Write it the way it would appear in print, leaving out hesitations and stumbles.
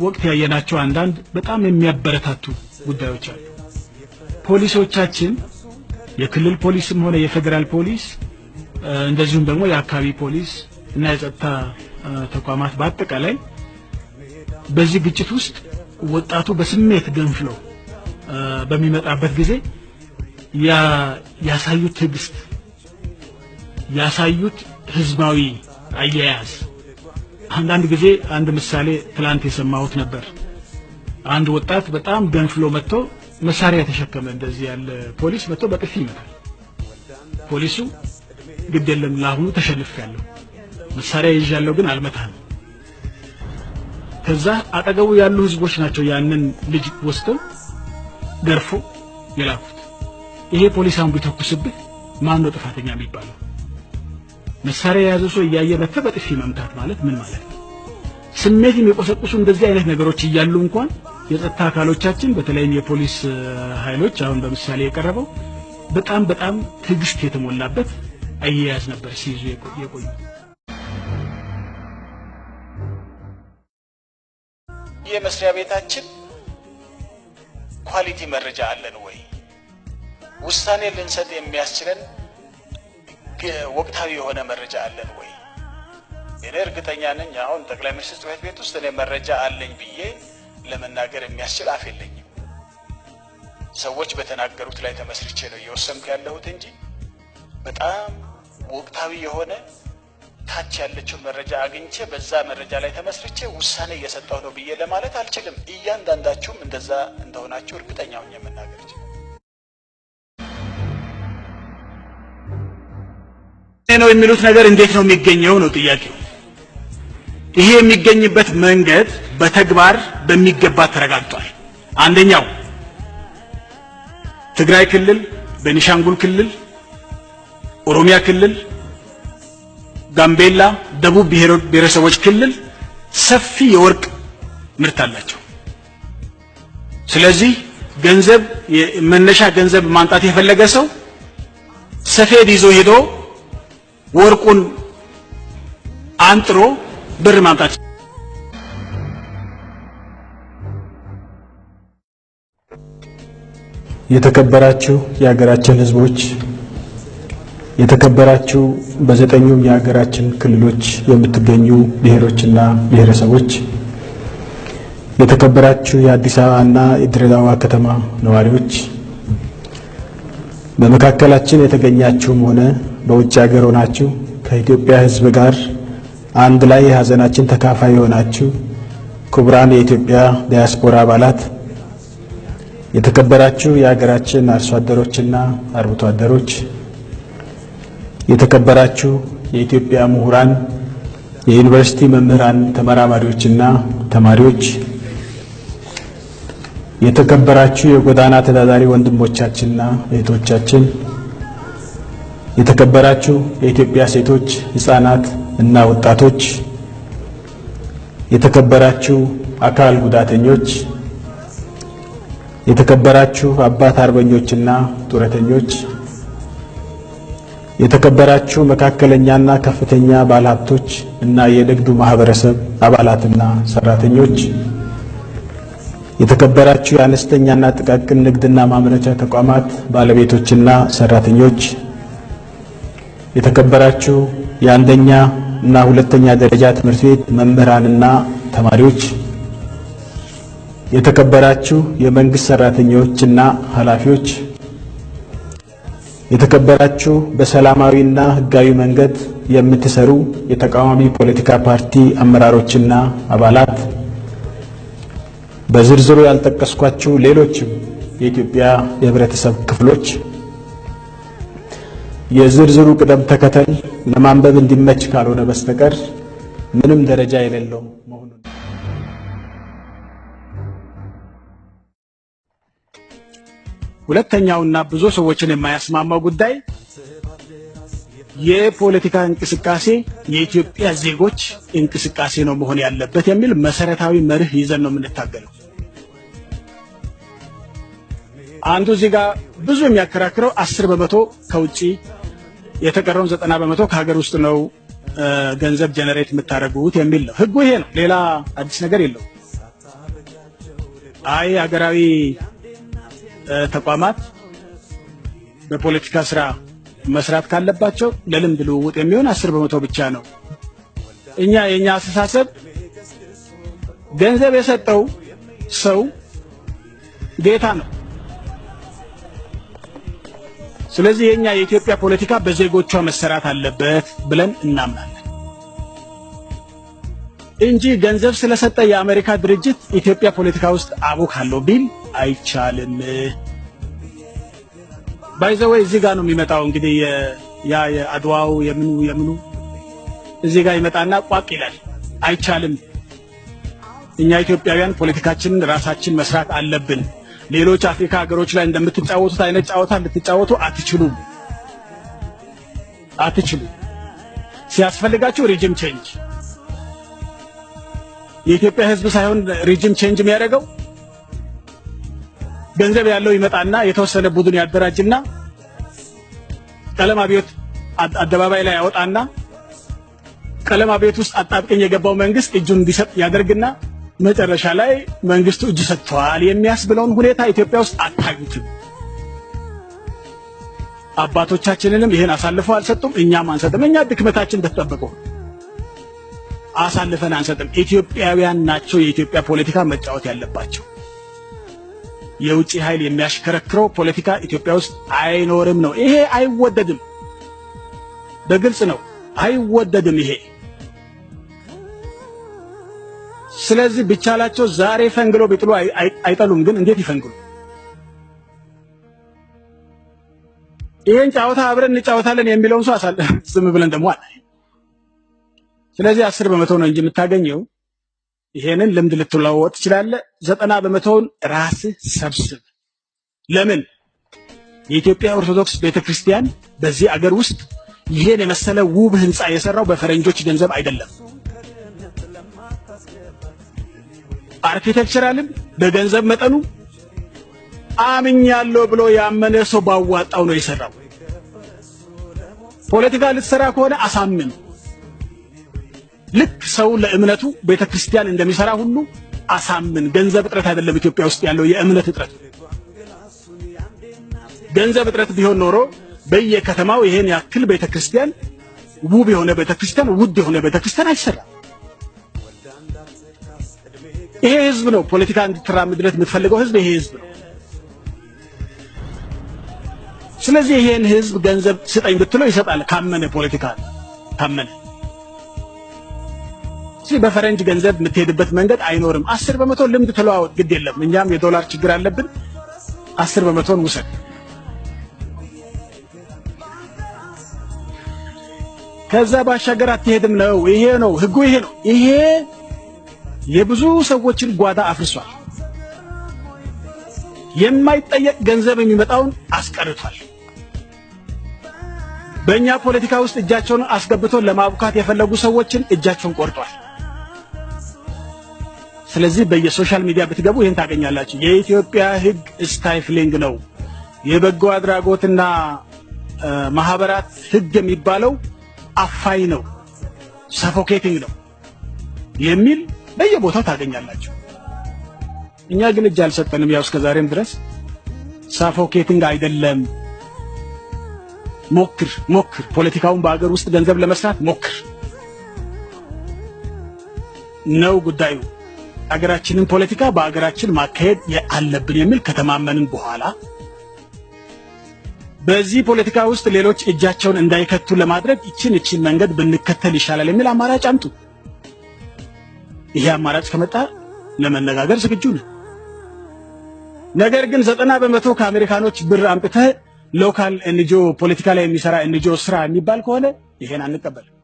ወቅት ያየናቸው አንዳንድ በጣም የሚያበረታቱ ጉዳዮች አሉ። ፖሊሶቻችን የክልል ፖሊስም ሆነ የፌደራል ፖሊስ እንደዚሁም ደግሞ የአካባቢ ፖሊስ እና የጸጥታ ተቋማት በአጠቃላይ በዚህ ግጭት ውስጥ ወጣቱ በስሜት ገንፍሎ በሚመጣበት ጊዜ ያሳዩት ትዕግስት ያሳዩት ህዝባዊ አያያዝ አንዳንድ ጊዜ አንድ ምሳሌ ትላንት የሰማሁት ነበር። አንድ ወጣት በጣም ገንፍሎ መጥቶ መሳሪያ ተሸከመ እንደዚህ ያለ ፖሊስ መጥቶ በጥፊ ይመታል። ፖሊሱ ግድ የለም ለአሁኑ ተሸልፌያለሁ መሳሪያ ይዣለሁ ግን አልመታህም። ከዛ አጠገቡ ያሉ ህዝቦች ናቸው ያንን ልጅ ወስደው ገርፎ የላኩት። ይሄ ፖሊሳውን ቢተኩስብህ ማን ነው ጥፋተኛ የሚባለው? መሳሪያ የያዘ ሰው እያየ መጥቶ በጥፊ መምታት ማለት ምን ማለት ነው? ስሜት የሚቆሰቁሱ እንደዚህ አይነት ነገሮች እያሉ እንኳን የጸጥታ አካሎቻችን በተለይም የፖሊስ ኃይሎች አሁን በምሳሌ የቀረበው በጣም ትዕግስት የተሞላበት አያያዝ ነበር ሲይዙ የቆዩ። የመስሪያ ቤታችን ኳሊቲ መረጃ አለን ወይ? ውሳኔ ልንሰጥ የሚያስችለን ወቅታዊ የሆነ መረጃ አለን ወይ? እኔ እርግጠኛ ነኝ አሁን ጠቅላይ ሚኒስትር ጽሕፈት ቤት ውስጥ እኔ መረጃ አለኝ ብዬ ለመናገር የሚያስችል አፍ የለኝም። ሰዎች በተናገሩት ላይ ተመስርቼ ነው እየወሰንኩ ያለሁት እንጂ በጣም ወቅታዊ የሆነ ታች ያለችው መረጃ አግኝቼ በዛ መረጃ ላይ ተመስርቼ ውሳኔ እየሰጠሁ ነው ብዬ ለማለት አልችልም። እያንዳንዳችሁም እንደዛ እንደሆናችሁ እርግጠኛ ሆኜ መናገር ይችላል። ነው የሚሉት ነገር እንዴት ነው የሚገኘው ነው ጥያቄው። ይሄ የሚገኝበት መንገድ በተግባር በሚገባ ተረጋግጧል። አንደኛው ትግራይ ክልል፣ ቤኒሻንጉል ክልል፣ ኦሮሚያ ክልል፣ ጋምቤላ፣ ደቡብ ብሔረሰቦች ክልል ሰፊ የወርቅ ምርት አላቸው። ስለዚህ ገንዘብ መነሻ ገንዘብ ማንጣት የፈለገ ሰው ሰፌድ ይዞ ሄዶ ወርቁን አንጥሮ ብር ማምጣት። የተከበራችሁ የሀገራችን ህዝቦች፣ የተከበራችሁ በዘጠኙም የሀገራችን ክልሎች የምትገኙ ብሔሮችና ብሔረሰቦች፣ የተከበራችሁ የአዲስ አበባና የድሬዳዋ ከተማ ነዋሪዎች፣ በመካከላችን የተገኛችሁም ሆነ በውጭ ሀገር ሆናችሁ ከኢትዮጵያ ህዝብ ጋር አንድ ላይ የሀዘናችን ተካፋይ ሆናችሁ ክቡራን የኢትዮጵያ ዲያስፖራ አባላት፣ የተከበራችሁ የሀገራችን አርሶ አደሮችና አርብቶ አደሮች፣ የተከበራችሁ የኢትዮጵያ ምሁራን፣ የዩኒቨርሲቲ መምህራን፣ ተመራማሪዎችና ተማሪዎች፣ የተከበራችሁ የጎዳና ተዳዳሪ ወንድሞቻችንና እህቶቻችን፣ የተከበራችሁ የኢትዮጵያ ሴቶች፣ ህፃናት እና ወጣቶች፣ የተከበራችሁ አካል ጉዳተኞች፣ የተከበራችሁ አባት አርበኞችና ጡረተኞች፣ የተከበራችሁ መካከለኛና ከፍተኛ ባለሀብቶች እና የንግዱ ማህበረሰብ አባላትና ሰራተኞች፣ የተከበራችሁ የአነስተኛና ጥቃቅን ንግድና ማምረቻ ተቋማት ባለቤቶችና ሰራተኞች፣ የተከበራችሁ የአንደኛ እና ሁለተኛ ደረጃ ትምህርት ቤት መምህራንና ተማሪዎች፣ የተከበራችሁ የመንግስት ሰራተኞችና ኃላፊዎች፣ የተከበራችሁ በሰላማዊና ህጋዊ መንገድ የምትሰሩ የተቃዋሚ ፖለቲካ ፓርቲ አመራሮችና አባላት፣ በዝርዝሩ ያልጠቀስኳችሁ ሌሎችም የኢትዮጵያ የህብረተሰብ ክፍሎች፣ የዝርዝሩ ቅደም ተከተል ለማንበብ እንዲመች ካልሆነ በስተቀር ምንም ደረጃ የሌለው መሆኑን ሁለተኛውና ብዙ ሰዎችን የማያስማማው ጉዳይ የፖለቲካ እንቅስቃሴ የኢትዮጵያ ዜጎች እንቅስቃሴ ነው መሆን ያለበት የሚል መሰረታዊ መርህ ይዘን ነው የምንታገለው። አንዱ እዚህ ጋር ብዙ የሚያከራክረው 10% ከውጪ የተቀረውን 90% ከሀገር ውስጥ ነው ገንዘብ ጀነሬት የምታደርጉት የሚል ነው ህጉ። ይሄ ነው፣ ሌላ አዲስ ነገር የለው። አይ ሀገራዊ ተቋማት በፖለቲካ ስራ መስራት ካለባቸው ለልምድ ልውውጥ የሚሆን 10% ብቻ ነው። የኛ አስተሳሰብ ገንዘብ የሰጠው ሰው ጌታ ነው። ስለዚህ የኢትዮጵያ ፖለቲካ በዜጎቿ መሰራት አለበት ብለን እናምናለን እንጂ ገንዘብ ስለሰጠ የአሜሪካ ድርጅት ኢትዮጵያ ፖለቲካ ውስጥ አቦካለው ቢል አይቻልም። ባይዘወይ እዚህ ጋር ነው የሚመጣው። እንግዲህ የአድዋው የምኑ እዚህ ጋር ይመጣና ቋቅ ይላል። አይቻልም። እኛ ኢትዮጵያውያን ፖለቲካችንን ራሳችን መስራት አለብን። ሌሎች አፍሪካ ሀገሮች ላይ እንደምትጫወቱት አይነት ጫወታ ልትጫወቱ አትችሉም። ሲያስፈልጋችሁ ሪጅም ቼንጅ። የኢትዮጵያ ሕዝብ ሳይሆን ሪጅም ቼንጅ የሚያደርገው ገንዘብ ያለው ይመጣና የተወሰነ ቡድን ያደራጅና ቀለም አብዮት አደባባይ ላይ ያወጣና ቀለም አብዮት ውስጥ አጣብቀኝ የገባው መንግስት እጁን እንዲሰጥ ያደርግና መጨረሻ ላይ መንግስቱ እጅ ሰጥቷል የሚያስብለውን ሁኔታ ኢትዮጵያ ውስጥ አታዩትም። አባቶቻችንንም ይሄን አሳልፈው አልሰጡም፣ እኛም አንሰጥም። እኛ ድክመታችን ተጠብቀው አሳልፈን አንሰጥም። ኢትዮጵያውያን ናቸው የኢትዮጵያ ፖለቲካ መጫወት ያለባቸው። የውጭ ኃይል የሚያሽከረክረው ፖለቲካ ኢትዮጵያ ውስጥ አይኖርም ነው። ይሄ አይወደድም፣ በግልጽ ነው፣ አይወደድም ይሄ። ስለዚህ ቢቻላቸው ዛሬ ፈንግሎ ቢጥሉ አይጠሉም። ግን እንዴት ይፈንግሉ? ይሄን ጫወታ አብረን እንጫወታለን የሚለውን ሰው አሳለ ዝም ብለን ደግሞ አለ። ስለዚህ 10% ነው እንጂ የምታገኘው። ይሄንን ልምድ ልትለዋወጥ ትችላለህ። 90%ውን ራስህ ሰብስብ። ለምን? የኢትዮጵያ ኦርቶዶክስ ቤተክርስቲያን በዚህ አገር ውስጥ ይሄን የመሰለ ውብ ህንጻ የሰራው በፈረንጆች ገንዘብ አይደለም። አርኪቴክቸራልም በገንዘብ መጠኑ አምኛለሁ ብሎ ያመነ ሰው ባዋጣው ነው የሰራው። ፖለቲካ ልትሰራ ከሆነ አሳምን። ልክ ሰው ለእምነቱ ቤተክርስቲያን እንደሚሰራ ሁሉ አሳምን። ገንዘብ እጥረት አይደለም ኢትዮጵያ ውስጥ ያለው የእምነት እጥረት። ገንዘብ እጥረት ቢሆን ኖሮ በየከተማው ይሄን ያክል ቤተክርስቲያን ውብ የሆነ ቤተክርስቲያን ውድ የሆነ ቤተክርስቲያን አይሰራም። ይሄ ህዝብ ነው ፖለቲካ እንድትራመድለት የምትፈልገው ህዝብ ይሄ ህዝብ ነው። ስለዚህ ይሄን ህዝብ ገንዘብ ስጠኝ ብትለው ይሰጣል ካመነ፣ ፖለቲካ ካመነ። ስለዚህ በፈረንጅ ገንዘብ የምትሄድበት መንገድ አይኖርም። 10% ልምድ ተለዋወጥ፣ ግድ የለም። እኛም የዶላር ችግር አለብን። 10%ን ውሰድ። ከዛ ባሻገር አትሄድም ነው። ይሄ ነው ህጉ፣ ይሄ ነው። ይሄ የብዙ ሰዎችን ጓዳ አፍርሷል። የማይጠየቅ ገንዘብ የሚመጣውን አስቀርቷል። በእኛ ፖለቲካ ውስጥ እጃቸውን አስገብቶ ለማቡካት የፈለጉ ሰዎችን እጃቸውን ቆርጧል። ስለዚህ በየሶሻል ሚዲያ ብትገቡ ይሄን ታገኛላችሁ። የኢትዮጵያ ህግ ስታይፍሊንግ ነው፣ የበጎ አድራጎትና ማህበራት ህግ የሚባለው አፋይ ነው፣ ሰፎኬቲንግ ነው የሚል በየቦታው ታገኛላችሁ። እኛ ግን እጅ አልሰጠንም። ያው እስከዛሬም ድረስ ሳፎኬቲንግ አይደለም። ሞክር ፖለቲካውን በአገር ውስጥ ገንዘብ ለመስራት ሞክር ነው ጉዳዩ። አገራችንን ፖለቲካ በአገራችን ማካሄድ አለብን የሚል ከተማመንን በኋላ በዚህ ፖለቲካ ውስጥ ሌሎች እጃቸውን እንዳይከቱ ለማድረግ እቺን መንገድ ብንከተል ይሻላል የሚል አማራጭ አምጡ። ይሄ አማራጭ ከመጣ ለመነጋገር ዝግጁ ነን። ነገር ግን 90% ከአሜሪካኖች ብር አምጥተህ ሎካል ኤንጂኦ ፖለቲካ ላይ የሚሰራ ኤንጂኦ ስራ የሚባል ከሆነ ይሄን አንቀበልም።